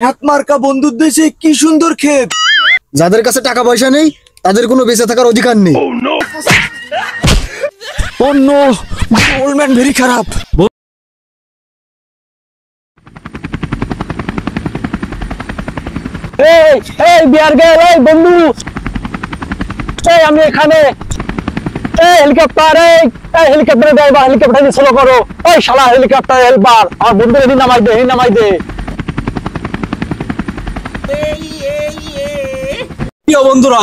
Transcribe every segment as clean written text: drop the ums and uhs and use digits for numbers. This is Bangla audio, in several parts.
হাত মার্কা বন্ধুর দেশে কি সুন্দর ক্ষেত। যাদের কাছে টাকা পয়সা নেই তাদের কোনো বেঁচে থাকার অধিকার নেই। অন্য ওল্ডম্যান ভেরি খারাপ। এই বিয়ার গেল, এই বন্ধু, এই আমি এখানে, এই হেলিকপ্টার, এই হেলিকপ্টার ড্রাইভার, হেলিকপ্টার স্লো করো, ওই শালা হেলিকপ্টার হেল্পার, আমার বন্ধু এদিন নামাই দে, এদিন নামাই দে। প্রিয় বন্ধুরা,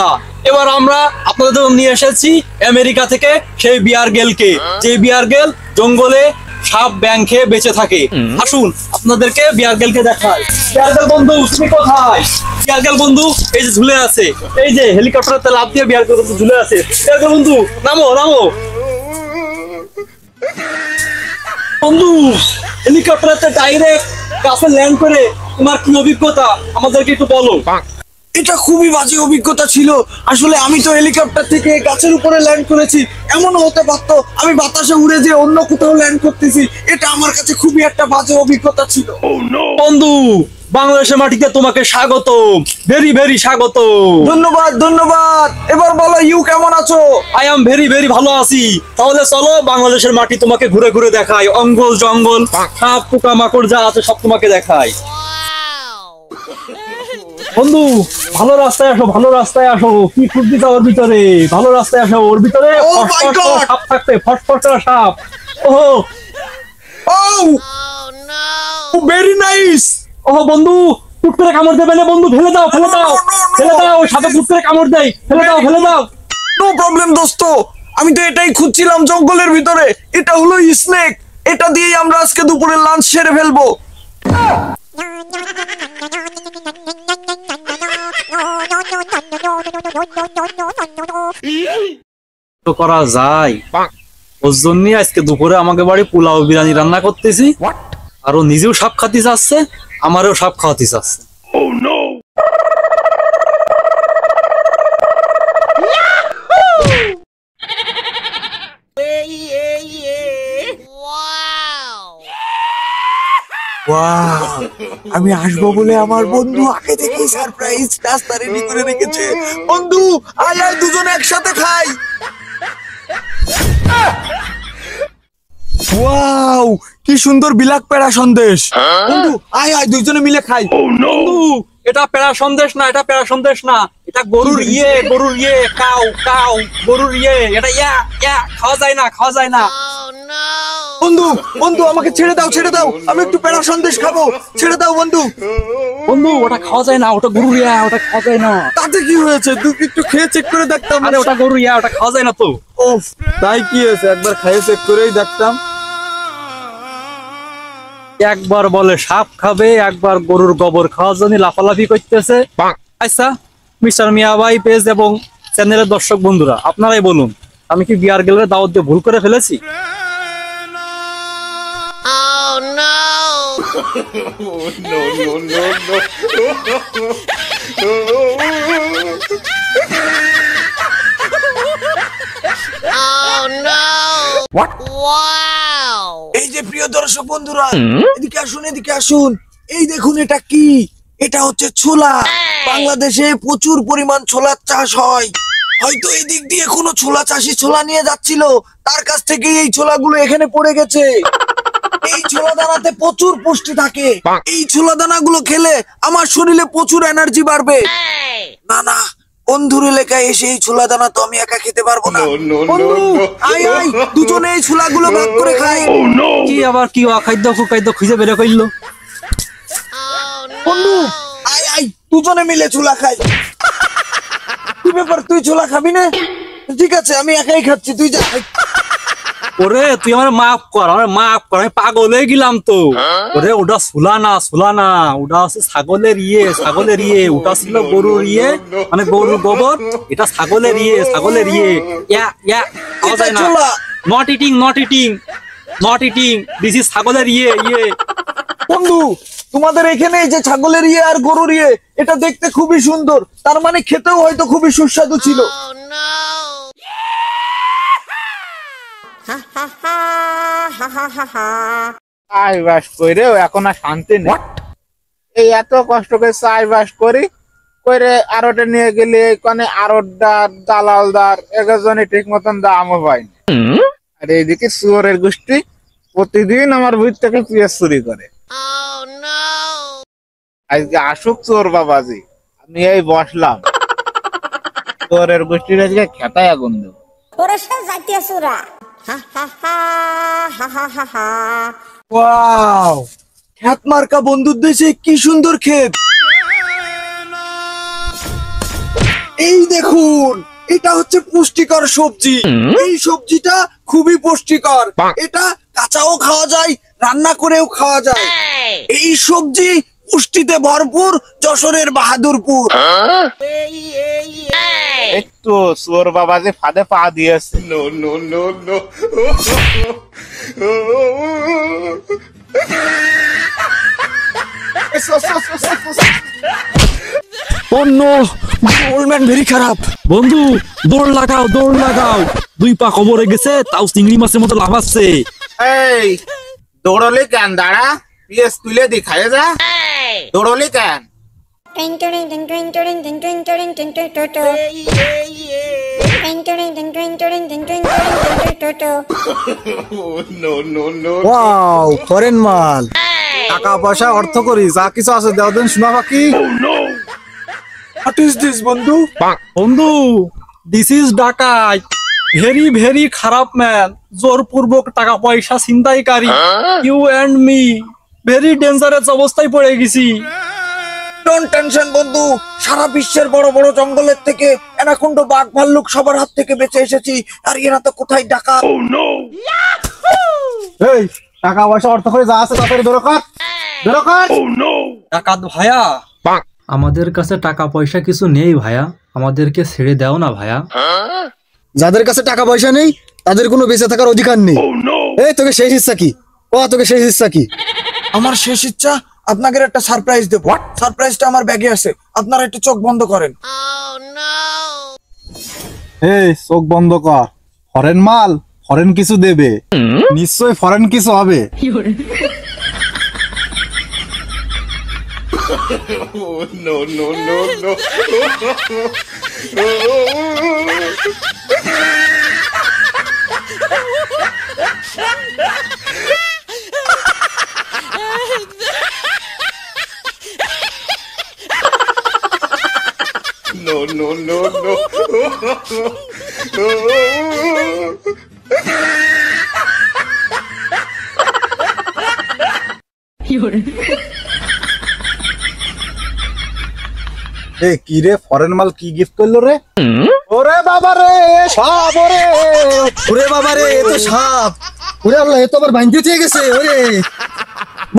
এবার আমরা আপনাদের নিয়ে এসেছি আমেরিকা থেকে সেই বিয়ার গেলকে, যে বিয়ার গেল জঙ্গলে সাপ ব্যাং খেয়ে বেঁচে থাকে। আসুন আপনাদেরকে বিয়ার গেলকে দেখাই। বিয়ার গেল বন্ধু, তুমি কোথায়? বিয়ার গেল বন্ধু এই যে ঝুলে আছে, এই যে হেলিকপ্টারতে লাফ দিয়ে বিয়ার গেল ঝুলে আছে। বিয়ার গেল বন্ধু নামো নামো। বন্ধু হেলিকপ্টারতে ডাইরেক্ট কাছে ল্যান্ড করে তোমার কি অভিজ্ঞতা আমাদেরকে একটু বলো। এটা খুবই বাজে অভিজ্ঞতা ছিল। আসলে আমি তো হেলিকপ্টার থেকে গাছের উপরে ল্যান্ড করেছি, এমনও হতে পারতো আমি বাতাসে উড়ে যে অন্য কোথাও ল্যান্ড করতেছি। এটা আমার কাছে খুবই একটা বাজে অভিজ্ঞতা ছিল। বন্ধু বাংলাদেশের মাটিতে তোমাকে স্বাগত, ভেরি ভেরি স্বাগত। ধন্যবাদ ধন্যবাদ। এবার বলো ইউ কেমন আছো? আই এম ভেরি ভেরি ভালো আছি। তাহলে চলো বাংলাদেশের মাটি তোমাকে ঘুরে ঘুরে দেখাই, অঙ্গল জঙ্গল সাপ পোকা মাকড় যা আছে সব তোমাকে দেখাই। বন্ধু ভালো রাস্তায় আসো, ভালো রাস্তায় আসো। কি খুঁজছি ওর ভিতরে? ভালো রাস্তায় আসো, ওর ভিতরে সাপ থাকবে, ফটফট করা সাপ। ওহো ও ভেরি নাইস। ওহো বন্ধু টুক করে কামড় দেবে না বন্ধু, ফেলে দাও ফেলে দাও ফেলে দাও, সাপে টুক করে কামড় দেয়, ফেলে দাও ফেলে দাও। নো প্রবলেম দোস্ত, আমি তো এটাই খুঁজছিলাম জঙ্গলের ভিতরে। এটা হলো স্নেক, এটা দিয়েই আমরা আজকে দুপুরে লাঞ্চ সেরে ফেলবো। তো করা যায়, ওর জন্য আজকে দুপুরে আমাকে বাড়ি পোলাও বিরিয়ানি রান্না করতেছি। আর ও নিজেও সাপ খাতে চাচ্ছে, আমারও সাপ খাওয়াতে চাচ্ছে। আমি আসবো বলে আমার বন্ধু আগে থেকেই সারপ্রাইজ নাস্তা রেডি করে রেখেছে। বন্ধু আয় আয় দুজনে একসাথে খাই। ওয়াও কি সুন্দর বিলাক পেড়া সন্দেশ। বন্ধু আয় আয় দুজনে মিলে খাই। বন্ধু এটা পেড়া সন্দেশ না, এটা পেড়া সন্দেশ না, এটা গরুর ইয়ে কাউ কাউ গরুর ইয়ে, এটা ইয়া ইয়া খাওয়া যায় না, খাওয়া যায় না। বন্ধু বন্ধু আমাকে ছেড়ে দাও, আমি একটু পেড়া সন্দেশ খাবো, ছেড়ে দাও বন্ধু। বন্ধু ওটা খাওয়া যায় না, ওটা গরুর ইয়া, ওটা খাওয়া যায় না। তাতে কি হয়েছে? তুই একটু খেয়ে চেক করে দেখতাম। আরে ওটা গরুর ইয়া, ওটা খাওয়া যায় না তো। ওফ তাই কি হয়েছে? একবার খাইয়ে চেক করেই দেখতাম। একবার বলে সাপ খাবে, একবার গরুর গোবর খাওয়ার জন্য লাফালাফি করতেছে। আচ্ছা মিস্টার মিয়া ভাই পেজ এবং চ্যানেলের দর্শক বন্ধুরা, আপনারাই বলুন আমি কি বিয়ার গেলের দাওয়াত দিয়ে ভুল করে ফেলেছি? এই যে প্রিয় দর্শক বন্ধুরা, এদিকে আসুন এদিকে আসুন। এই দেখুন এটা কি? এটা হচ্ছে ছোলা। বাংলাদেশে প্রচুর পরিমাণ ছোলার চাষ হয়। হয়তো এদিক দিয়ে কোনো ছোলা চাষি ছোলা নিয়ে যাচ্ছিল, তার কাছ থেকে এই ছোলাগুলো এখানে পড়ে গেছে। এই ছোলা দানাতে প্রচুর পুষ্টি থাকে। এই ছোলা দানাগুলো খেলে আমার শরীরে প্রচুর এনার্জি বাড়বে। না না, বন্ধুর এলাকায় এসে এই ছোলা দানা তো আমি একা খেতে পারবো না। বন্ধু আয় আয় দুজনে এই ছোলাগুলো ভাগ করে খাই। কি আবার কি অখাদ্য কুখাদ্য খুঁজে বের করলো? বন্ধু আয় আয় দুজনে মিলে ছোলা খাই। কি ব্যাপার, তুই ছোলা খাবি না? ঠিক আছে আমি একাই খাচ্ছি, তুই যা। ওরে তুই আমার মাফ কর, আমার মাফ কর, আমি পাগল হয়ে গেলাম তো। ওরে ওটা সুলা না, ওটা হচ্ছে ছাগলের ইয়ে, ছাগলের ইয়ে। ওটা ছিল গরুর ইয়ে, মানে গরুর গোবর। এটা ছাগলের ইয়ে ইয়া ইয়া খাওয়া যায় না। নট ইটিং দিস ইজ ছাগলের ইয়ে। বন্ধু তোমাদের এখানে এই যে ছাগলের ইয়ে আর গরুর ইয়ে, এটা দেখতে খুবই সুন্দর, তার মানে খেতেও হয়তো খুবই সুস্বাদু ছিল। এখন আর শান্তি নেই। এই এত কষ্ট করে চাষবাস করি করে আরোটা নিয়ে গেলে এখানে আরোটার দালালদার একজনে ঠিক মতন দামও পায়নি। আর এইদিকে চোরের গোষ্ঠী প্রতিদিন আমার ভিত থেকে পেঁয়াজ চুরি করে। আজকে আসুক চোর বাবাজি, আমি এই বসলাম, চোরের গোষ্ঠীর আজকে খেতায় আগুন দেবো। ওয়াও, ক্ষেত মার্কা বন্ধুর দেশে কি সুন্দর ক্ষেত। এই দেখুন, এটা হচ্ছে পুষ্টিকর সবজি। এই সবজিটা খুবই পুষ্টিকর। এটা কাঁচাও খাওয়া যায়, রান্না করেও খাওয়া যায়। এই সবজি পুষ্টিতে ভরপুর, যশোরের বাহাদুরপুর। একটু চোর বাবাজি ফাঁদে পা দিয়েছে। অন্য ওল্ডম্যান ভেরি খারাপ। বন্ধু দৌড় লাগাও, দৌড় লাগাও। 2 পা কবরে গেছে, তাও চিংড়ি মাছের মতো লাফাচ্ছে। এই দৌড়লি কেন? দাঁড়া, পিএস তুলে দি, খাইয়ে যা। দৌড়লি কেন? ওয়াও, ফরেন মাল, টাকা পয়সা অর্থ করি যা কিছু আছে দেওয়া দেন শোনা বাকি। হোয়াট ইজ দিস বন্ধু? বন্ধু দিস ইজ ডাকাত, ভেরি ভেরি খারাপ ম্যান, জোরপূর্বক টাকা পয়সা ছিনতাইকারী। You and me very dangerous অবস্থায় পড়ে গেছি। ডোন্ট টেনশন বন্ধু, সারা বিশ্বের বড় বড় জঙ্গলের থেকে অ্যানাকোন্ডা, বাঘ, ভাল্লুক সবার হাত থেকে বেঁচে এসেছি। আর এরা তো কোথায় ডাকাত। এই টাকা পয়সা অর্থ করে যা আছে তাড়াতাড়ি দরকার দরকার। ডাকাত ভাইয়া, আমাদের কাছে টাকা পয়সা কিছু নেই ভাইয়া, আমাদেরকে ছেড়ে দাও না ভাইয়া। যাদের কাছে টাকা পয়সা নেই তাদের কোনো বেঁচে থাকার অধিকার নেই। এই তোকে শেষ ইচ্ছা কি? তোকে শেষ ইচ্ছা কি? আমার শেষ ইচ্ছা আপনাদের একটা সারপ্রাইজ দেবো। সারপ্রাইজটা আমার ব্যাগে আছে, আপনারা একটু চোখ বন্ধ করেন। এই চোখ বন্ধ কর, ফরেন মাল, ফরেন কিছু দেবে, নিশ্চয় ফরেন কিছু হবে। কি রে, ফরেন মাল কি গিফট করলো রে? ওরে বাবা রে, সাপ! ওরে বাবা রে, এ তো সাপ! ওরে আল্লাহ, এ তো আবার ভাঙতে চেয়ে গেছে। ওরে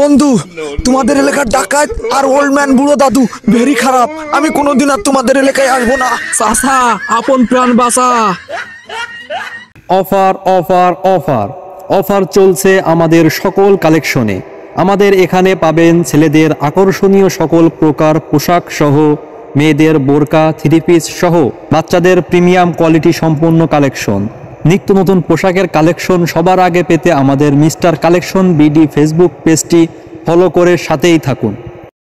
বন্ধু, তোমাদের এলাকার ডাকাত আর ওল্ড ম্যান বুড়ো দাদু ভেরি খারাপ। আমি কোনোদিন আর তোমাদের এলাকায় আসবো না। চাচা, আপন প্রাণ বাঁচা। অফার অফার অফার অফার চলছে আমাদের সকল কালেকশনে। আমাদের এখানে পাবেন ছেলেদের আকর্ষণীয় সকল প্রকার পোশাক সহ, মেয়েদের বোরকা, 3 পিস সহ, বাচ্চাদের প্রিমিয়াম কোয়ালিটি সম্পন্ন কালেকশন। নিত্য নতুন পোশাকের কালেকশন সবার আগে পেতে আমাদের মিস্টার কালেকশন বিডি ফেসবুক পেজটি ফলো করে সাথেই থাকুন।